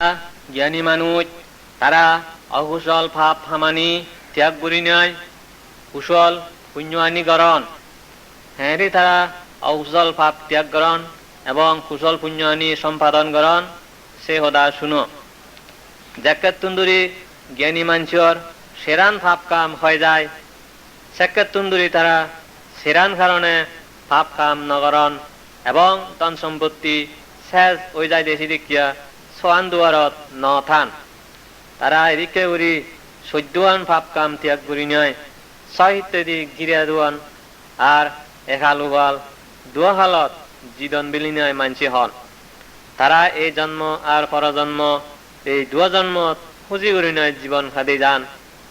জ্ঞানী মানুষ তারা অকুশল ভাব হামানি ত্যাগ করি নয়, কুশল পুণ্যানি করণ। হ্যাঁ তারা অকুশল ভাব ত্যাগ করণ এবং কুশল পুণ্যানি সম্পাদন করণ। সে হদা শুনো জ্যাকেট তুন্দুরি জ্ঞানী মানুষের সেরান ভাব কাম হয়ে যায়। সেকেট তুন্দুরি তারা সেরান কারণে ভাব কাম নগরণ এবং ধন সম্পত্তি শেষ হয়ে যায় দেশি দেখিয়া সোয়ান দুয়ারত ন থান। তারা এদিকে উড়ি সদ্যুয়ান ভাব কাম ত্যাগ করি নয়, সাহিত্যদি গিরিয়া দুয়ান আর এখাল উহাল দুয়াহালত জীবন বিলীনয় মানসি হন। তারা এই জন্ম আর পরজন্ম এই দুয়া জন্ম খুঁজি করি নয় জীবন খাদি যান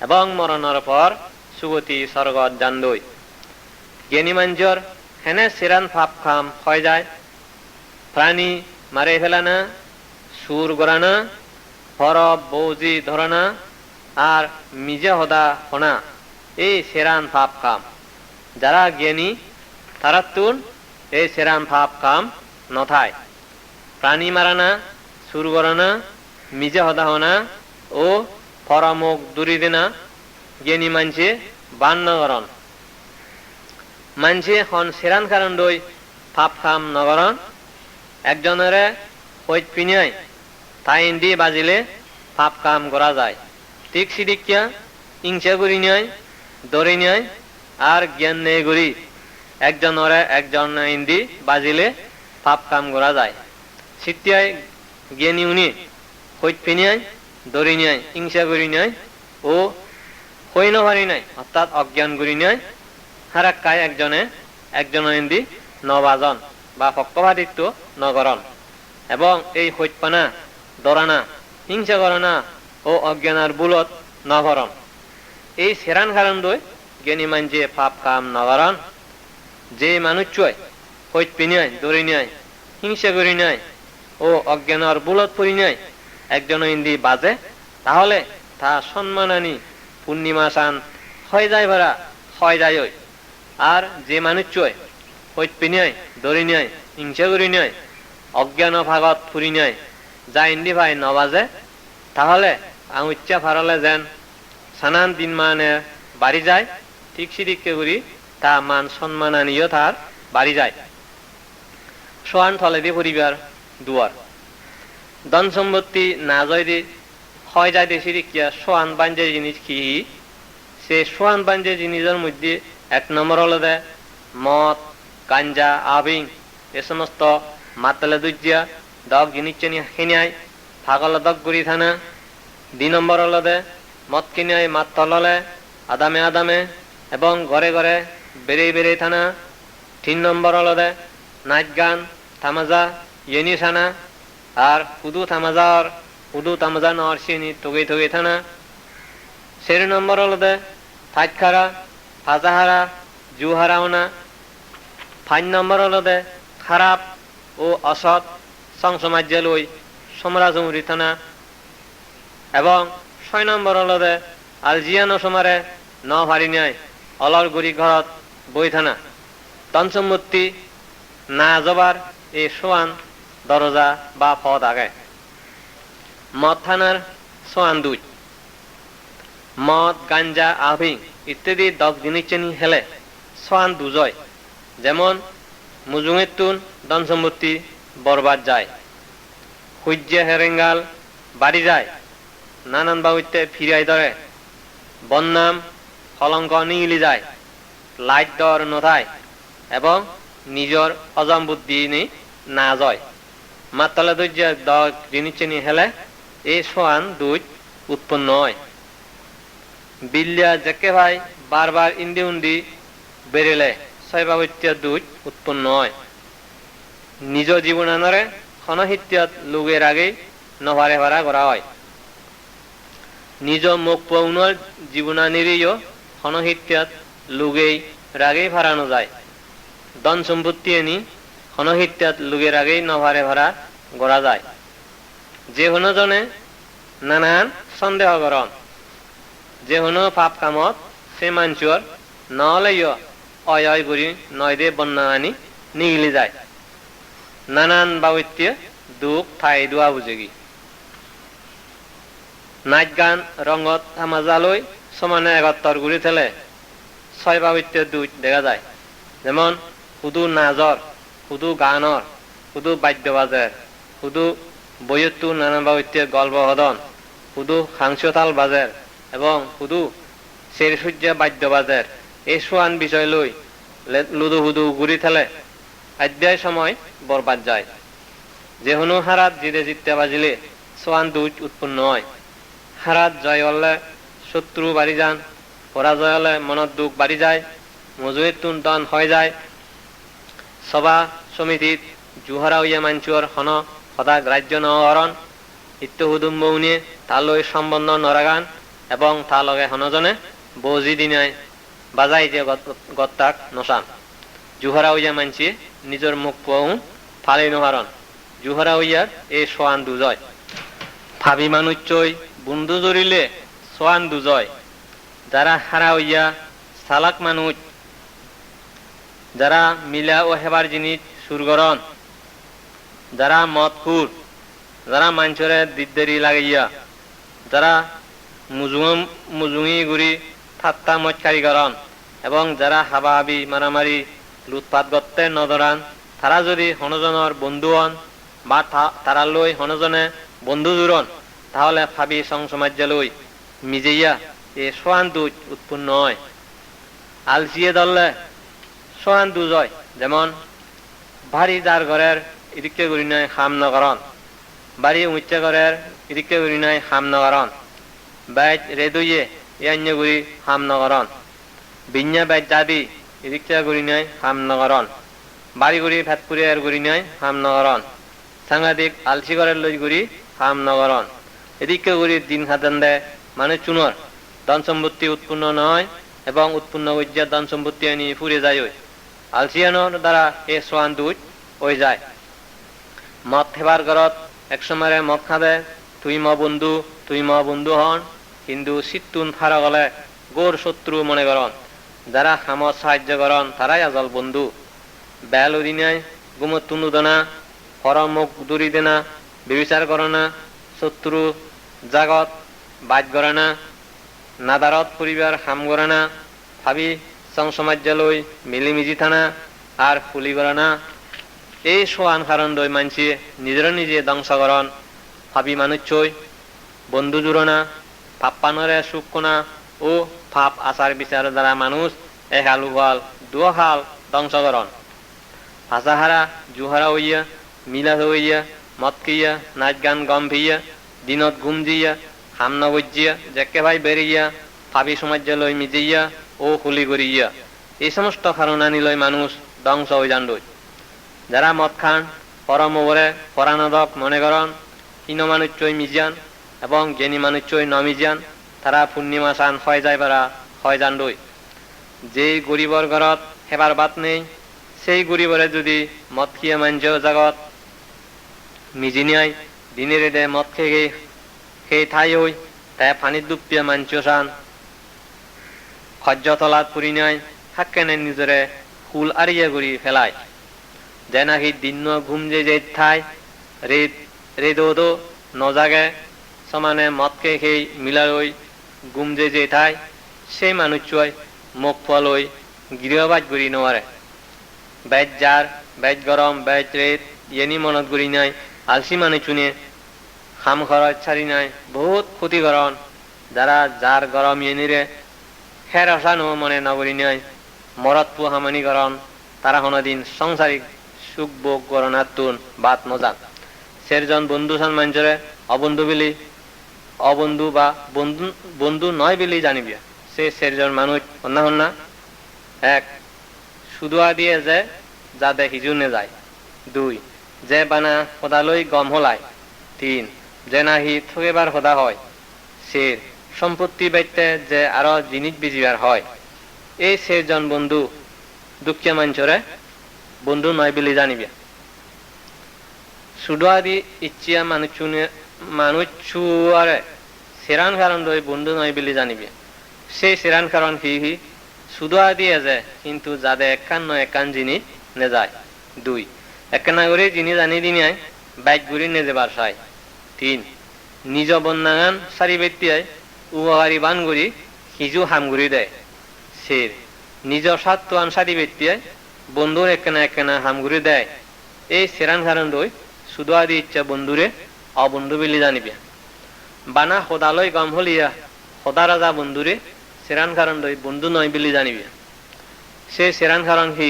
এবং মরণের পর সুগতি স্বর্গত যান দই। জ্ঞানী মানুষের হেনে সেরান ভাব কাম হয়ে যায়। প্রাণী মারে ফেলানা, সুর গড়ানা, হরব বৌজি ধরানা আর মিজে হদা হনা এই সেরান ভাব কাম। যারা জ্ঞানী তারা তুন এই সেরান ভাব কাম নথায়। প্রাণী মারানা, সুর গড়ানা, মিজে হদা হনা ও পরমুখ দূরি দেনা জ্ঞানী মানসে বান নগরণ। মানসে হন সেরান কারণ দই ভাব কাম নগরণ। একজনেরে হইত পিনিয়ায় তাই ইন্দি বাজিলে ভাব কাম করা যায়। ঠিক সিদিকিয়া ইংসা করি নয়, দরি নয় আর জ্ঞান নেই করি একজনরে একজন ইন্দি বাজিলে ভাব কাম করা যায়। সিটিয়ায় জ্ঞানী উনি হইত পিনিয়ায় দরি নয়, ইংসা করি নয় ও হই নহারি নাই অর্থাৎ অজ্ঞান করি নয় হারাক্কায় একজনে একজন ইন্দি নবাজন বা পক্ষপাতিত্ব নগরণ এবং এই হইতপানা দরানা হিংসা করনা ও অজ্ঞানার বুলত নগরণ। এই সেরান কারণ দই জ্ঞানী মানছে পাপ কাম নগরণ। যে মানুষ হইত পিনিয়ায় দরি নয়, হিংসা করি নয় ও অজ্ঞানার বুলত পরি নয় একজন ইন্দি বাজে তাহলে তা সম্মানানি পূর্ণিমা সান হয় যায় ভরা হয় যায়। আর যে মানুষ হইত পিনিয়ায় দরি নয়, হিংসা করি নয়, অজ্ঞান ভাগত ফুরি নয় যা ইন্দি ভাই নবাজে তাহলে আঙুচ্চা ফারলে যেন সানান দিন মানে বাড়ি যায়। ঠিক সিদিকে করি তা মান সম্মানানিও তার বাড়ি যায়। সোয়ান থলে দিয়ে পরিবার দুয়ার ধন সম্পত্তি না জয় দি হয় যায় দেশি দিকিয়া সোয়ান বাঞ্জে জিনিস কি সে সোয়ান বাঞ্জে জিনিসের মধ্যে এক নম্বর হলো দে মদ, গাঞ্জা, আবিং এ সমস্ত মাতলে দুজিয়া দগ জিনিস চেনি খেনিয়ায় ফাগল দগ গুড়ি থানা। 2 নম্বর হলো দে মদ কিনিয়ায় মাত তললে আদামে আদামে এবং ঘরে ঘরে বেড়ে বেড়ে থানা। 3 নম্বর হলো দে নাচ গান থামাজা ইয়েনি থানা আর কুদু তামাজা নর সিনি তুগে তুগে থানা। 4 নম্বর হলো দে ফাইখারা ফাজাহারা জুহারাওনা। 5 নম্বর হলো দে খারাপ ও অসৎ সংসমাজ্য লই সমরাজমুরি থানা এবং 6 নম্বর হলো দে আলজিয়ানো সমারে ন ভারি ন্যায় অলর গুড়ি ঘরত বই থানা। ধন সম্পত্তি না জবার এই সোয়ান দরজা বা পদ আগে। মদ থানার সোয়ান 2 মদ, গাঞ্জা, আভিং ইত্যাদি দগ জিনিস চেনি হেলে সোয়ান 2 জয়। যেমন মুজুঙের তুন ধন সম্পত্তি বরবাদ যায়, সূর্য হেরেঙ্গাল বাড়ি যায়, নানান বাবুতে ফিরাই ধরে, বন্যাম কলঙ্ক নিগিলি যায়, লাইট দর নথায় এবং নিজর হজম বুদ্ধি নেই না যায়। মাতলে দৈর্য দগ জিনিস চেনি হেলে এই সোয়ান 2 উৎপন্ন হয়। বিল্লিয়া জেকে ভাই বারবার ইন্দি উন্দি বেরেলে 6 বাবুত্য 2 উৎপন্ন হয়। নিজ জীবনানরে ক্ষণহিত্যত লোকের আগেই নভারে ভাড়া করা হয়। নিজ মুখ পৌনর জীবনানিরও ক্ষণহিত্যত লোকেই রাগেই ভাড়ানো যায়। ধন সম্পত্তি এনি ক্ষণহিত্যত লোকের আগেই নভারে ভাড়া করা যায়। যে হনো জনে নানান সন্দেহ করণ, যে হনো পাপ কামত সে মানুষের নহলেও অয় অয় করি নয় দে বন্যা আনি নিগিলি যায়। নানান বাবুত্য দুঃখ ঠাই দোয়া বুঝেগি। নাচ গান রঙত আমাজালৈ সমানে এগত্তর ঘুরি থেলে 6 বাবিত্যের 2 দেখা যায়। যেমন শুধু নাচর, শুধু গানর, শুধু বাদ্যবাজের, শুধু বৈয়ত্তু নানা বাবিত্যের গল্প হদন, শুধু হাংসতাল বাজের এবং শুধু শেরসূর্য বাদ্যবাজের এই সোয়ান বিষয় লই লুদু হুদু ঘুরি থেলে অধ্যায় সময় বরবাদ যায়। যেহনু হারাত জিতে জিততে বাজিলে সোয়ান দুজ উৎপন্ন হয়। হারাত জয় হলে শত্রু বাড়ি যান, পরাজয় হলে মনত দুঃখ বাড়ি যায়, মজুরির তুন হয়ে যায়। সভা সমিতিত জুহারা হইয়া মাঞ্চুর হন সদা গ্রাহ্য নহরণ ইত্যহুদুম্ব উনিয়ে তালৈ সম্বন্ধ নরাগান এবং তা লগে হনজনে বৌজি দিনায় বাজাই যে গত্তাক নসান। জুহারা হইয়া মানছি নিজের মুখ পুয়াও ফালি নহারণ। জুহারা হইয়ার এই সোয়ান দুজয়। ভাবি মানুষই বন্ধু জড়িলে সোয়ান দুজয়। যারা হারা হইয়া সালাক মানুষ, যারা মিলা ও হেবার জিনিস সুরগরণ, যারা মদখুর, যারা মাঞ্চরে দিদ্দেরি লাগাইয়া, যারা মুজুঙি গুড়ি ঠাট্টা মৎকারী করন এবং যারা হাবাহাবি মারামারি লুটপাট গত্তে নদরান, তারা যদি হনজনের বন্ধু হন বা তারা লই হনজনে বন্ধু জুড়ন, তাহলে ভাবি সংসমাজ্য লই মিজেইয়া এ সোয়ান দুজ উৎপন্ন হয়। আলসিয়ে ধরলে সোয়ান দুজ হয়। যেমন ভারী যার ঘরের ইদিকে গুড়ি নাই হাম নগরণ, বাড়ি উচ্চ ঘরের ইদিকে গুড়ি নাই হাম নগরণ, বাইট রেদুইয়ে ইয়ান্য গুড়ি হাম নগরণ, বিඤা বাইট যাবি ইদিকে গুড়ি নাই হাম নগরণ, বাড়ি গুড়ি ফেতপুরে এর গুড়ি নাই হাম নগরণ, সাংঘাতিক আলসি ঘরের লই গুড়ি হাম নগরণ। এদিকে গুড়ি দিন খাদান দেয় মানে চুনর ধন সম্পত্তি উৎপন্ন নয় এবং উৎপন্ন হইয়া ধন সম্পত্তি আনি ফুরে যায়। আলসিয়ানোর দ্বারা এ সোয়ান দুজ হয়ে যায়। মদ হেবার ঘরত একসময় মদ খাবে তুই ম বন্ধু হন, কিন্তু সিট্টুন ফারা গলে গোর শত্রু মনে করন। যারা হামত সাহায্য করন তারাই আজল বন্ধু। বেল উদিনায় গুমত তুনুদনা, হরম মুখ দূরি দেনা, বিবিচার করনা, শত্রু জাগত বাজ করে না, নাদারত পরিবার হাম করে না, ভাবি সংসমাজ্য লই মিলিমিজি থানা আর ফুলি করে না। এই সোয়ান কারণ দই মানছি নিজের নিজে ধ্বংসকরণ। ভাবি মানুষই বন্ধু জুড়না, পাপ্পানরে সুখ কোনা ও পাপ আচার বিচার দ্বারা মানুষ এক আলু হাল দু হাল ধ্বংসকরণ। ভাষাহারা জুহারা হইয়া মিলা হইয়া মদ খাইয়া নাচ গান গম ভিয়া দিনত ঘুম জিয়া হাম নবজিয়া জেকে ভাই বেরিয়া ভাবি সমাজ্য লই মিজিয়া ও খুলি করিয়া এই সমস্ত কারণ আনি লই মানুষ ধ্বংস হয়ে যান। যারা মদ খান পরম ওরে পরানদক মনে করন, হীন মানুষই মিজিয়ান এবং জ্ঞানী মানুষই নমিজিয়ান, তারা পূর্ণিমা চান হয় যায় পারা হয় যান। যেই গরিবর ঘরত হেবার বাত নেই, সেই গরিবরে যদি মদ খেয়ে মাঞ্জ জগৎ মিজি নিয়ায় দিনের দে মদ খেয়ে সেই ঠাই হই তাই পানির ডুবিয়া মাঞ্চ চান খজ্জ তলাত পুরি নাই হাক্কেনে নিজরে ফুল আরিয়া করি ফেলায়। যে নাকি দিন ঘুম যে ঠাই রেদো নজাগে সমানে মদ খেয়ে সেই মিলারই ঘুম যে ঠাই সেই মানুষই মুখ ফলই গৃহবাজ করি নোয়ারে। বেজ যার বেজ গরম বেজ রেত ইয়েনি মনত করি নাই আলসি মানুষ চুনে খাম খরচ ছাড়ি নাই বহুত ক্ষতিকরণ। যারা যার গরম ইয়েনিরে খের আসানো মনে নগরী নাই মরত পু হামানিকরণ, তারা কোনদিন সংসারিক সুখ ভোগ করণাতুন বাত মজা। সেরজন বন্ধু সান মাঞ্চরে অবন্ধু বিলি অবন্ধু বা বন্ধু নয় বিলি জানিবিয়া সে সেরজন মানুষ অন্যা হন্না। এক সুদুয়া দিয়ে যে যাদে হিজুনে যায়। 2 যে বানা সদালৈ গম হলায়। 3 যে নাহি থকেবার সদা হয়। 4 সম্পত্তি বাইতে যে আরো জিনিস বিজিবার হয়। এই সেরজন বন্ধু দুঃখিয়া মাঞ্চরে বন্ধু নয় বিলি জানিবিয়া। সুদুয়া দি ইচ্ছিয়া মানুষ ছুয়ারে সেরান কারণ দই বন্ধু নয় বিলি জানিবিয়া। সেই সেরান কারণ হি সুদুয়া দিয়ে যে কিন্তু যাদে একান জিনিস নে যায়। 2 একানা করে জিনিস আনি দিনিয়ায় বাইক ঘুরি নে যাবার চাই। 3 নিজ বন্যাগান সারি ব্যক্তিয়ায় উপকারী বানগুড়ি হিজু হামগুড়ি দেয় সের নিজ সাত্তান সারি ব্যক্তিয়ায় বন্ধুর একখানা হামগুড়ি দেয় এই সেরান কারণ দই শুধু আদি ইচ্ছা বন্ধুরে অবন্ধু বিলি জানিবে বানা সদালয় গম হলিয়া সদা রাজা বন্ধুরে সেরান কারণ দই বন্ধু নয় বিলি জানিবে সে সেরান কারণ হি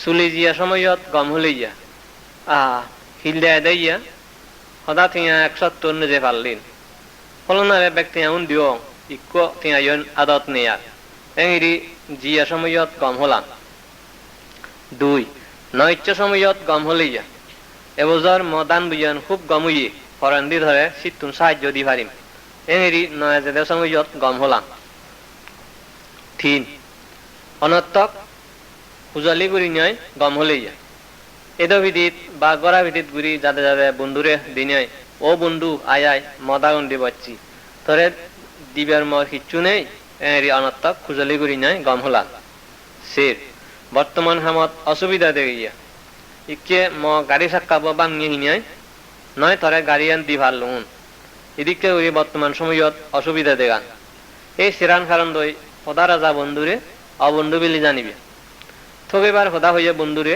চুলি জিয়া সময়ত গম হলিয়া হিলদায় দেইয়া সদা থিয়া 170 নিজে পারলিন ফলনারে ব্যক্তি এমন দিও ইক্য থিয়া আদত নেয়ার এঙ্গিরি জিয়া সময়ত গম হলাম 2 নৈচ্য সময়ত গম হলিয়া এবছর মদান বুঝান খুব গমুই ফরান্দি ধরে শীতুন সাহায্য দি পারিম এঙ্গিরি নয় সময়ত গম হলাম 3 অনর্থক উজালি গুড়ি নয় গম হলিয়া এদ ভিডিত বা গড়া ভিডিত গুড়ি যাতে যাতে বন্ধুরে দিনে ও বন্ধু আয় আয় মদা গন্ডি বাচ্চি তোরে দিবার মর কিচ্ছু নেই এরি অনর্থক খুজলি গুড়ি নয় গম হলাম সের বর্তমান হামত অসুবিধা দেখিয়া ইকে ম গাড়ি সাক্কাব বাঙিয়ে হিনিয়ায় নয় তোরে গাড়ি আন দি ভাল লুন এদিকে উড়ি বর্তমান সময়ত অসুবিধা দেগান এই সেরান কারণ দই সদা রাজা বন্ধুরে অবন্ধু বিলি জানিবে থকেবার সদা হইয়া বন্ধুরে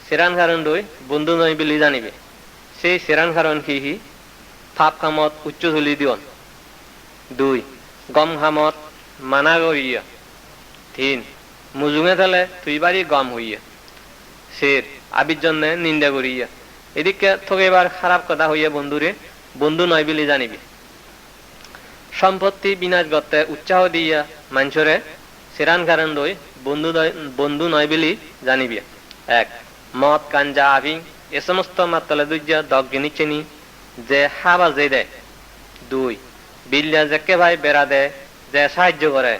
সেরান কারণ দই বন্ধু নয় বিলি জানিবে সেই সেরান কারণ হি ফাপ কামত উচ্চ তুলি দিয়ন 2 গম হামত মানা করিয়া 3 মুজুঙে থালে তুইবারই গম হইয়া সের আবির জন্য নিন্দা করিয়া এদিকে থকেবার খারাপ কথা হইয়া বন্ধুরে বন্ধু নয় বিলি জানিবে সম্পত্তি বিনাশ করতে উৎসাহ দিয়া মানুষরে সেরান কারণ দই বন্ধু নয় বিলি জানিবে 1 মদ কাঞ্জা আভিং এ সমস্ত মাতলে দুইয়া দগ্গিনী চিনি যে হাবা যে দেয় 2 বিল্লা যেকে ভাই বেড়া দেয় যে সাহায্য করে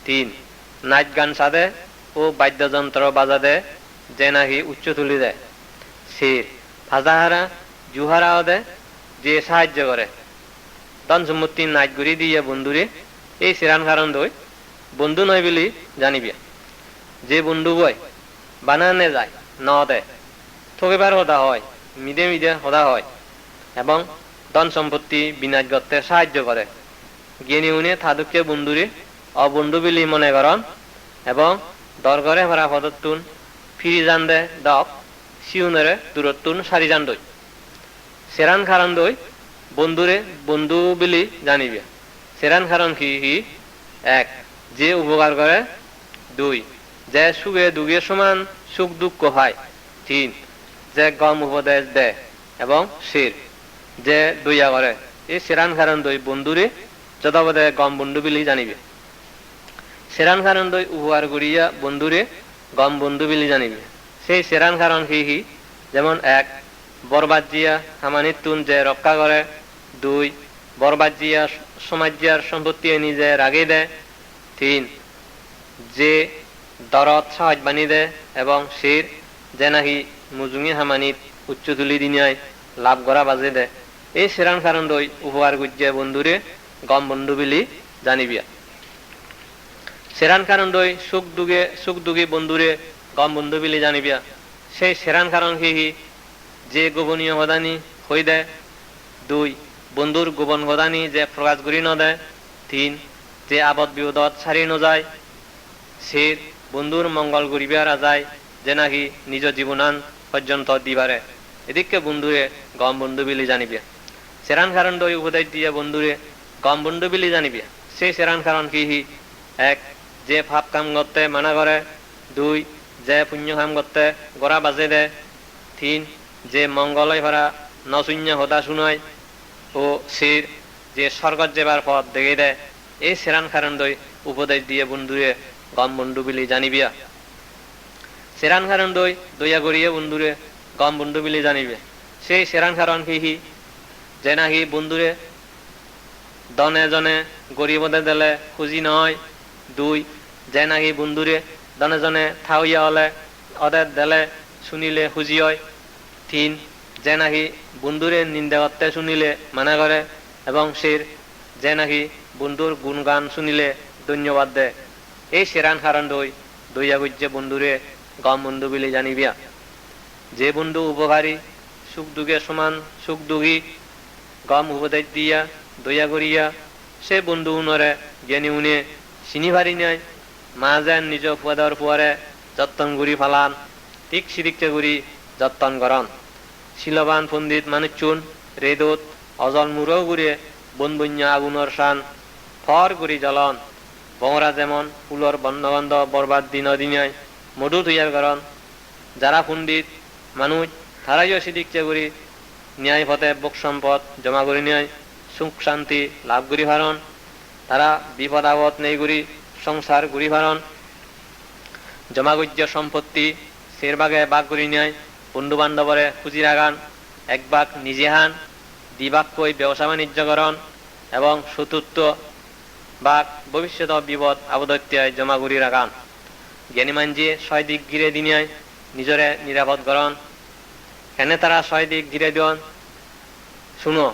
3 নাচ গান সাদে ও বাদ্যযন্ত্র বাজা দেয় যে নাকি উচ্চ তুলি দেয় সির ভাজাহারা জুহারাও দেয় যে সাহায্য করে ধন সম্পত্তি নাচ গুড়ি দিয়ে বন্ধুরে এই সেরান কারণ দই বন্ধু নয় বলি জানিবে যে বন্ধু বই বানানে যায় ন দেয় থকেবার হদা হয় মিদে মিদে হদা হয় এবং ধন সম্পত্তি বিনাশ করতে সাহায্য করে জ্ঞানী উনি থাদুকে বন্ধুরে অবন্ধু বিলি মনে করন এবং দরগরে ভরা পদতুন ফিরি যান দে দক শিউনেরে দূরতুন সারি যান দই সেরান কারণ দই বন্ধুরে বন্ধু বিলি জানিবে সেরান কারণ কি 1 যে উপকার করে 2 যে সুখে দুঃখে সমান সুখ দুঃখ হয় 3 যে গম উপদেশ দেয় এবং শির যে দইয়া করে এই সেরান কারণ দই বন্ধুরে যথাপদে গম বন্ধু বিলি জানিবে সেরান কারণ দই উপহার করিয়া বন্ধুরে গম বন্ধু বিলি জানিবে সেই সেরান কারণ কি যেমন 1 বরবাদ জিয়া হামানিতুন যে রক্ষা করে 2 বরবাদ জিয়া সমাজিয়ার সম্পত্তি নিজে রাগে দেয় 3 যে দরদ সহজ বানি দেয় এবং শির যে নাকি মুজুঙি হামানিত উচ্চ তুলি দিনিয়ায় লাভ করা বাজে দেয় এই সেরান কারণ দই উপহার গুজ্জে বন্ধুরে গম বন্ধু বিলি জানিবিয়া সেরান কারণ দই সুখ দুগে বন্ধুরে গম বন্ধু বিলি জানিবিয়া সেই সেরান কারণ কি যে গোপনীয় হদানি হই দেয় 2 বন্ধুর গোপন হদানি যে প্রকাশ করি ন দেয় 3 যে আবদ বিপদত ছাড়ি ন যায় শির বন্ধুর মঙ্গল করিবার যায় যে নাকি নিজ জীবনান পর্যন্ত দিবারে এদিকে বন্ধুরে গম বন্ধু বিলি জানিবে সেরান কারণ দই উপদেশ দিয়ে বন্ধুরে গম বন্ধু বিলি জানিবে সেই সেরান কারণ কি 1 যে পাপ কাম করতে মানা করে 2 যে পুণ্য কাম করতে গড়া বাজে দেয় 3 যে মঙ্গলয় ভরা নশূন্য হতা শুনায় ও শির যে স্বর্গত যেবার পথ দেখে দেয় এই সেরান কারণ দই উপদেশ দিয়ে বন্ধুরে গম বন্ধু বিলি জানিবিয়া সেরান কারণ দই দইয়া গড়িয়ে বন্ধুরে গম বন্ধু বিলি জানিবে সেই সেরান কারণ কি যে নাকি বন্ধুরে দনে জনে গরিবদে দিলে খুঁজি নয় 2 যে নাকি বন্ধুরে দনে জনে থাউইয়া হলে ওদের দিলে শুনিলে খুঁজি হয় 3 যে নাকি বন্ধুরে নিন্দা করতে শুনিলে মানা করে এবং শির যে নাকি বন্ধুর গুণগান শুনিলে ধন্যবাদ দেয় এই সেরান কারণ দইয়া গুজ্জে বন্ধুরে গম বন্ধু বিলি জানিবিয়া যে বন্ধু উপকারী সুখ দুঃখে সমান সুখ দুঃখী গম উপদেশ দিয়া দয়া করিয়া সে বন্ধু উনরে জ্ঞানী উনে চিনি ভারি নাই মা যেন নিজ ফুয়াদার ফুয়ারে যত্ন গুড়ি ফালান ঠিক সিদিককে গুড়ি যত্ন করন শিলবান পণ্ডিত মানুষচুন রেদত অজল মুরো গুড়ে বনবন্যা আগুনর শান ফর গুড়ি জ্বলন বংরা যেমন ফুলর বন্ধ বরবাদ দিন দিনায় মধু তৈয়ার করন যারা পণ্ডিত মানুষ তারাইও সিদিককে গুড়ি ন্যায় পথে বক সম্পদ জমা করি নেয় সুখ শান্তি লাভ করি ভারণ তারা বিপদ আপদ নেই গুড়ি সংসার ঘুরি ভারণ জমাগজ্য সম্পত্তি সের বাগে বাঘ করি নেয় বন্ধু বান্ধবরে খুঁজি রাগান এক বাঘ নিজে হান দিবাক কই ব্যবসা বাণিজ্য করণ এবং শত্রুত্ব বাঘ ভবিষ্যৎ বিপদ আবদত্যায় জমা করি রাগান জ্ঞানী মানজি 6 দিক ঘিরে দিনিয়ায় নিজরে নিরাপদ করণ এনে তারা 6 দিক ঘিরে দিন শুনো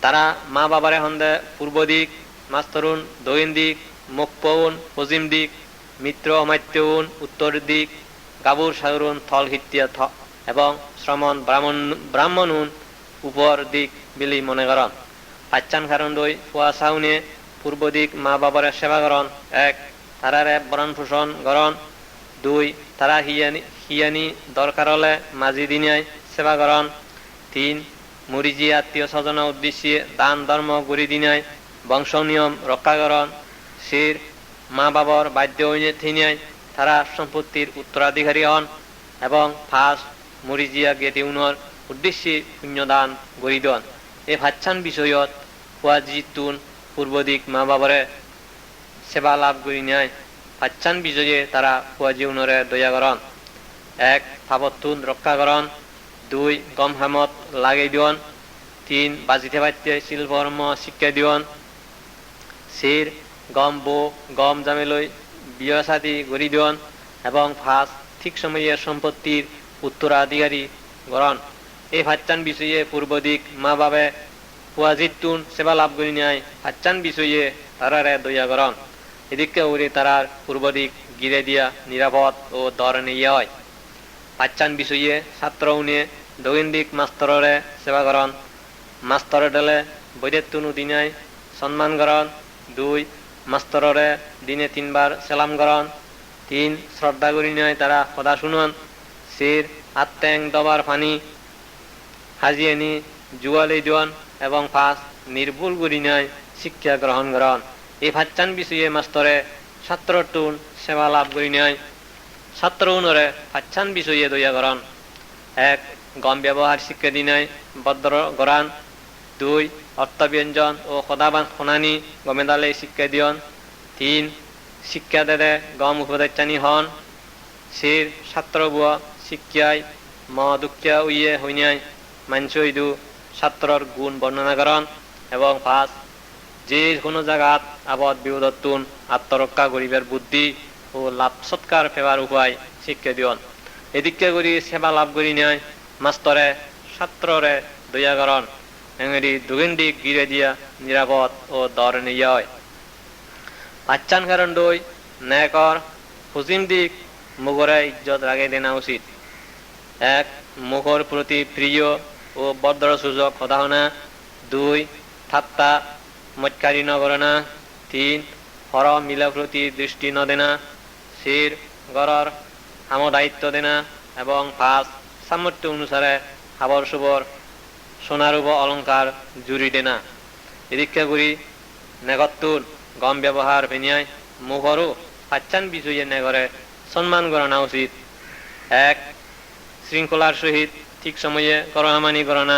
তারা মা বাবারে হন্দে পূর্ব দিক মাস্তরুন দক্ষিণ দিক মুখ পৌন পশ্চিম দিক মিত্র অমাত্যউন উত্তর দিক গাবুর সাগরুন থল হিত্তিয়া এবং শ্রমণ ব্রাহ্মণুন উপর দিক বিলি মনে করন পাচ্চান কারণ দই ফুয়া সাউনে পূর্ব দিক মা বাবারে সেবা করন 1 তারারে বরণ পোষণ করন 2 তারা হিয়ানি দরকার হলে মাঝি দিনায় সেবা করন 3 মুরিজি আত্মীয় স্বজন উদ্দেশ্যে দান ধর্ম গুরি দিনায় বংশ নিয়ম রক্ষা করন 4 মা বাবার বাধ্য হইনিয়ায় তারা সম্পত্তির উত্তরাধিকারী হন এবং 5 মুরিজিয়া গেটিউনর উদ্দেশ্যে পুণ্যদান গরি দন এই ভাচ্ছান বিষয়ত ফুয়াজিতুন পূর্ব দিক মা বাবারে সেবা লাভ করি নেয় ভাচ্ছান বিষয়ে তারা ফুয়াজিউনরে দয়া করন 1 ফাবতুন রক্ষা করন 2 গম হামত লাগাই দিন 3 বাজিতে বাজিতে শিল্পকর্ম শিক্ষা দিন 4 গম জামেলৈ বিয়া সাথী গড়ি দিন এবং 5 ঠিক সময়ে সম্পত্তির উত্তরাধিকারী গরণ এই ভাচ্চান বিষয়ে পূর্ব দিক মা বাবে ফুয়াজিতুন সেবা লাভ করি নেয় ভাচ্চান বিষয়ে তারারে দয়া করন এদিকে উড়ে তারার পূর্ব দিক গিরে দিয়া নিরাপদ ও দরণে হয় ভাচ্চান বিষয়ে ছাত্র উনে দক্ষিণ দিক মাস্তররে সেবা করন মাস্তরে ডেলে বৈদেতুন দিনায় সম্মান করন 2 মাস্তররে দিনে 3 বার সালাম করন 3 শ্রদ্ধা করি নেয় তারা কথা শুনন 4 আত্যাং দবার পানি হাজিয়ে নি জুয়ালি দিন এবং 5 নির্ভুল করি নেয় শিক্ষা গ্রহণ করন এই ভাচ্চান বিষয়ে মাস্তরে ছাত্রটুন সেবা লাভ করি নেয় ছাত্র উনরে ভাচ্চান বিষয়ে দয়া করন 1 গম ব্যবহার শিক্ষা দিনায় বদ্র গরান 2 অর্থ ব্যঞ্জন ও সদাবান শোনানি গমেদালে শিক্ষা দিয়ন 3 শিক্ষা দেদে গম উপদেশানি হন 4 ছাত্র বুয়া শিক্ষায় ম দুঃখিয়া উইয়ে হইনায় মানসইদু ছাত্রর গুণ বর্ণনা করন এবং 5 যে কোনো জায়গাত আবদ বিপদতুন আত্মরক্ষা করিবার বুদ্ধি ও লাভ সৎকার ফেবার উপায় শিক্ষা দিয়ন এদিকে করি সেবা লাভ করি নেয় মাস্তরে ছাত্ররে দয়া করন এঙেরি দুগিন দিক গিরে দিয়া নিরাপদ ও দরণে হয় পাচ্চান কারণ দই ন্যায়কর পশ্চিম দিক মুখরে ইজ্জত রাগে দেনা উচিত 1 মুখর প্রতি প্রিয় ও বদ্র সুযোগ কথা হনা 2 ঠাট্টা মৎকারী নগরনা 3 হর মিলা প্রতি দৃষ্টি ন দেনা 4 গরর হাম দায়িত্ব দেনা এবং 5 সামর্থ্য অনুসারে হাবর সুবর সোনারূপ অলঙ্কার জুড়ি দেনা এদিকে করি নেগত্তুর গম ব্যবহার ভেনিয়ায় মুখরও পাচ্চান বিষয়ে নেগরে সম্মান করানো উচিত 1 শৃঙ্খলার সহিত ঠিক সময়ে করহামানি করনা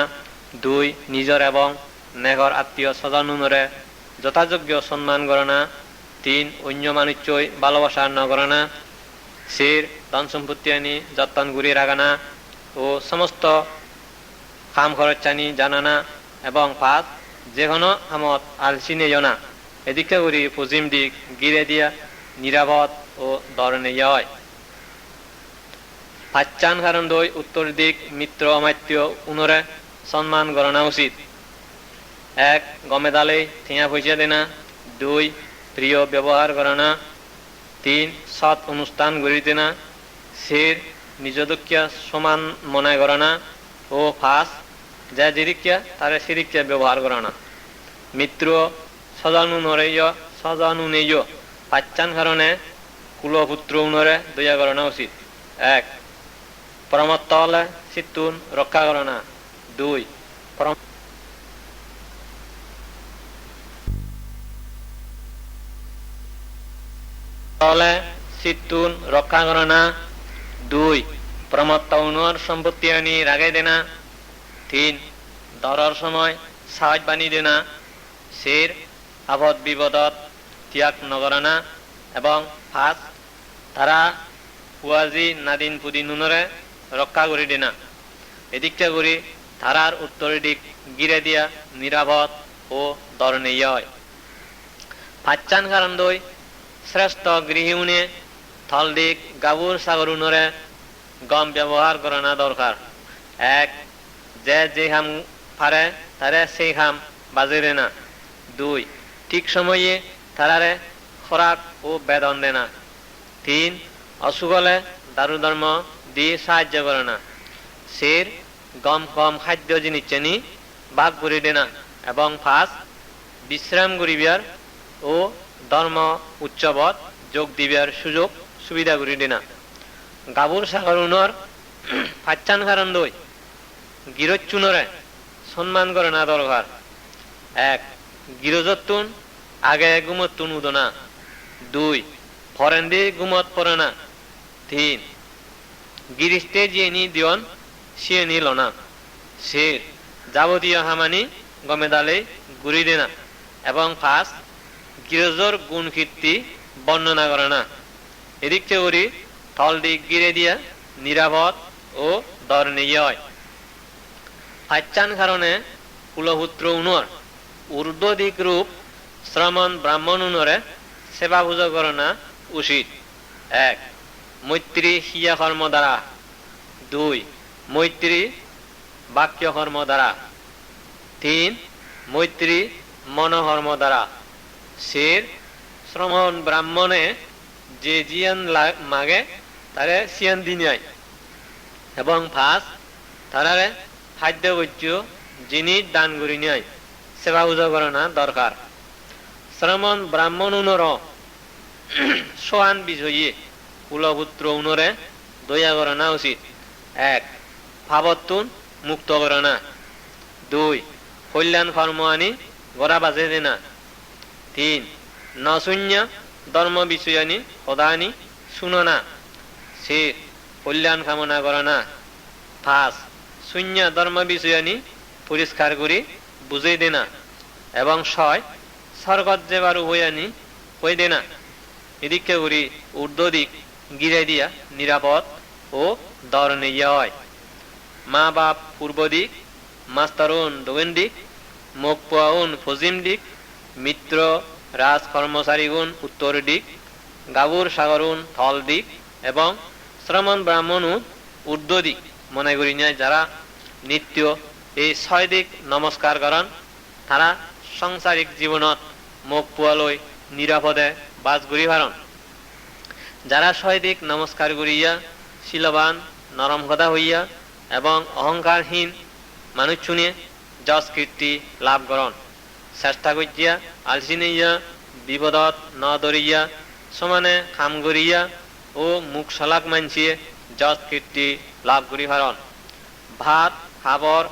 2 নিজর এবং নেগর আত্মীয় স্বজনুনরে যথাযোগ্য সম্মান করনা 3 অন্য মানুষই ভালোবাসা ন করনা 4 ধন সম্পত্তি আনি যত্ন ঘুরে রাখানা ও সমস্ত খাম খরচ চানি জানানা এবং 5 যে কোনো আমত আলসি নেয়না এদিকে করি পশ্চিম দিক গিরে দিয়া নিরাপদ ও দরণে হয় পাচ্চান কারণ দই উত্তর দিক মিত্র অমাত্য উনরে সম্মান গণনা উচিত 1 গমেদালে ঠিয়া পয়সা দেনা 2 প্রিয় ব্যবহার গণনা 3 সৎ অনুষ্ঠান গড়িতে না 4 নিজ দুঃখিয়া সমান মনে গণনা ও 5 যে জিরিকিয়া তারে সিরিকিয়া ব্যবহার করে না। মিত্র সজানু নরেয় সজানু নেয় পাচ্চান কারণে কুলপুত্র উনরে দয়া করে না উচিত। এক, পরমত্ত হলে চিত্তুন রক্ষা করে না। দুই, হলে চিত্তুন রক্ষা করে না। দুই, প্রমত্ত উনর সম্পত্তি আনি রাগে দেনা। তিন, দরর সময় সাহায্য বানি দেনা। চার, আপদ বিপদত ত্যাগ নকরে না। এবং পাঁচ, তারা পুয়াজি নাদিন পুদিন উনরে রক্ষা করি দেনা। এদিকটা করি তারার উত্তর দিক গিরে দিয়া নিরাপদ ও দরনীয় হয়। পাচ্চান কারণ দই শ্রেষ্ঠ গৃহিণী থল দিক গাবুর সাগর উনরে গম ব্যবহার করে না দরকার। এক, যে খাম পারে তারে সেই খাম বাজিরে না। দুই, ঠিক সময়ে তারারে খোরাক ও বেদন দে না। তিন, অসুখ হলে দারুধর্ম দিয়ে সাহায্য করে না। চার, গম কম খাদ্য জিনিস চেনি ভাগ করে দে না। এবং পাঁচ, বিশ্রাম করিবার ও ধর্ম উৎসবত যোগ দিবার সুযোগ সুবিধা করে দে না। গাবুর সাগর উনর পাচ্চান কারণ দই গিরোচ্চুনরে সম্মান করে না দরকার। এক, গিরোজতুন আগে গুমতুন উদনা। দুই, ফরেন্দি গুমত পড়ে না। তিন, গিরিস্তে জিয়ে দিয়ন সিয়ে নিল না। শের, যাবতীয় হামানি গমেদালে গুড়ি দে না। এবং পাঁচ, গিরজর গুণ কীর্তি বর্ণনা করে না। এদিক করি থল দিক গিরে দিয়া নিরাপদ ও দরনীয় হয়। পাচ্চান কারণে কুলপুত্র উনর ঊর্ধ্ব দিক রূপ শ্রমণ ব্রাহ্মণ উনরে সেবা পূজা করে না উচিত। এক, মৈত্রী হিয়া কর্ম দ্বারা। দুই, মৈত্রী বাক্য কর্ম দ্বারা। তিন, মৈত্রী মনোকর্ম দ্বারা। চার, শ্রমণ ব্রাহ্মণে যে জিয়ান মাগে তারে সিয়ান দিনাই। এবং পাঁচ, তারারে খাদ্য বৈদ্য জিনিস দান করি নাই সেবা পূজা করে না দরকার। শ্রমণ ব্রাহ্মণ উনর সোয়ান বিজয়ী কুলপুত্র উনরে দয়া করে না উচিত। এক, ভাবতুন মুক্ত করে না। দুই, কল্যাণ কর্ম আনি গড়া বাজে দে না। তিন, নশূন্য ধর্ম বিষয় আনি সদানি শুনো না। চার, কল্যাণ কামনা করে না। পাঁচ, শূন্য ধর্ম বিষয় আনি পরিষ্কার করি বুঝে দে না। এবং ছয়, স্বর্গত যেবার উভয় আনি হয়ে দে না। এদিকে করি ঊর্ধ্ব দিক গিরে দিয়া নিরাপদ ও দরনীয় হয়। মা বাপ পূর্ব দিক, মাস্তারুন দক্ষিণ দিক, মুখ পাউন পশ্চিম দিক, মিত্র রাজ কর্মচারীগুণ উত্তর দিক, গাবুর সাগরুন থল দিক এবং শ্রমণ ব্রাহ্মণ ঊর্ধ্ব দিক মনে করি নাই। যারা নিত্য এই ছয় দিক নমস্কার করেন তারা সাংসারিক জীবনত মুখ পুয়ালৈ নিরাপদে বাস করি পারন। যারা ছয় দিক নমস্কার করিয়া শিলবান নরম কথা হইয়া এবং অহংকারহীন মানুষ শুনিয়ে যশ কীর্তি লাভ করন। চেষ্টা করিয়া আলসি নেইয়া বিপদত ন দরিয়া সমানে কাম করিয়া ও মুখ সলাক মানছিয়ে যশ কীর্তি লাভ করি পারন। ভাত খাবর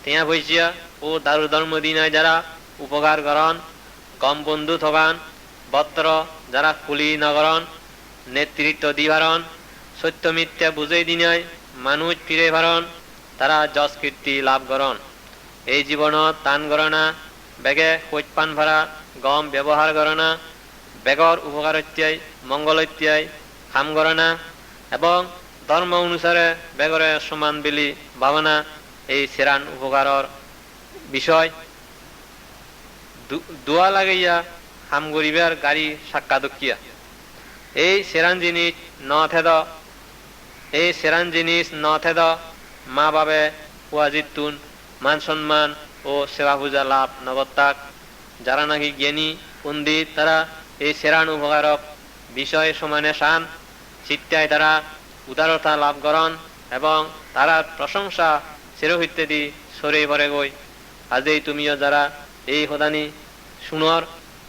তিয়া ভৈসিয়া ও দারু ধর্ম দিনায় যারা উপকার করন, কম বন্ধু থকান, ভদ্র যারা কুলি নগরন নেতৃত্ব দিবারন, সত্য মিথ্যা বুঝে দিনায় মানুষ ফিরে পারন, তারা যশ কীর্তি লাভ করন। এই জীবনত দান করে না, বেগে খোঁজ পান ভরা গম ব্যবহার করে না, বেগর উপকার ইত্যাই মঙ্গল ইত্যাই কাম করে না এবং ধর্ম অনুসারে বেগরে সমান বিলি ভাবনা এই সেরান উপকারর বিষয়। দোয়া লাগাইয়া কাম করিবার গাড়ি সাক্ষা দক্ষিয়া এই সেরান জিনিস ন থেদ মা বাবে ওয়াজিতুন মান সম্মান ও সেবা পূজা লাভ নগত্যাগ। যারা নাকি জ্ঞানী পণ্ডিত তারা এই সেরান উপকারক বিষয় সমানে শান চিত্তায় তারা উদারতা লাভ করন এবং তারা প্রশংসা চিরহিত্যদি সরে পরে গই আজেই তুমিও যারা এই হদানি সুনর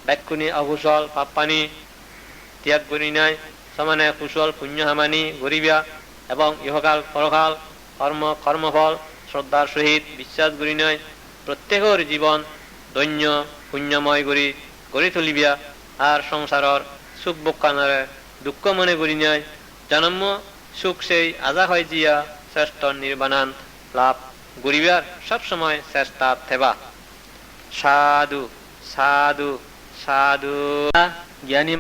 ব্যাকুনি অকুশল পাপ্পানি ত্যাগ করি নাই সমানে কুশল পুণ্য হামানি গরিবিয়া এবং ইহকাল পরকাল কর্মফল শ্রদ্ধার সহিত বিশ্বাস করি নাই প্রত্যেকের জীবন দৈন্য পুণ্যময় গড়ি তুলিবিয়া আর সংসারর সুখ বকানরে দুঃখ মনে করি নাই জন্ম সুখ সেই আজা হয় জিয়া শ্রেষ্ঠ নির্বাণান লাভ গরিবিয়ার সবসময় চেষ্টা থেবা সাধু সাধু সাধু জ্ঞানী